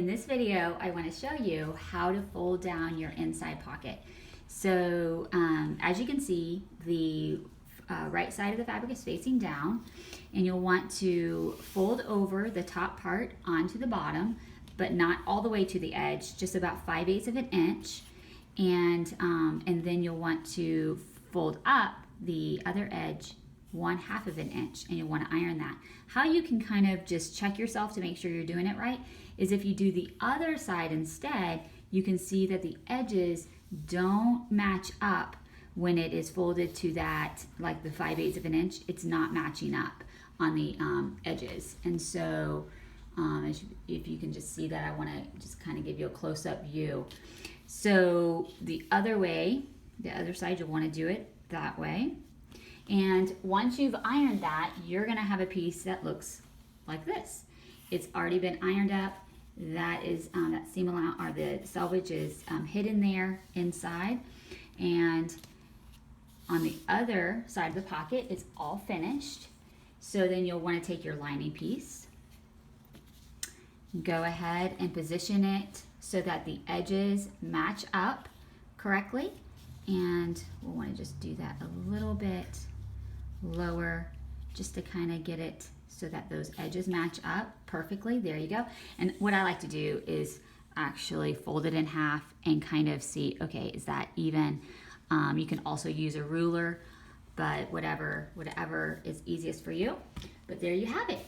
In this video, I want to show you how to fold down your inside pocket. So as you can see, the right side of the fabric is facing down, and you'll want to fold over the top part onto the bottom, but not all the way to the edge, just about 5/8 of an inch. And then you'll want to fold up the other edge 1/2 of an inch, and you'll want to iron that. How you can kind of just check yourself to make sure you're doing it right is if you do the other side instead, you can see that the edges don't match up when it is folded to that, like the 5/8 of an inch. It's not matching up on the edges. And so if you can just see that, I want to just kind of give you a close-up view. So the other way, the other side, you'll want to do it that way. And once you've ironed that, you're gonna have a piece that looks like this. It's already been ironed up. That is that seam allowance, or the selvage, is hidden there inside. And on the other side of the pocket, it's all finished. So then you'll want to take your lining piece, go ahead and position it so that the edges match up correctly. And we'll want to just do that a little bit lower, just to kind of get it so that those edges match up perfectly. There you go. And what I like to do is actually fold it in half and kind of see, okay, is that even? You can also use a ruler, but whatever is easiest for you. But there you have it.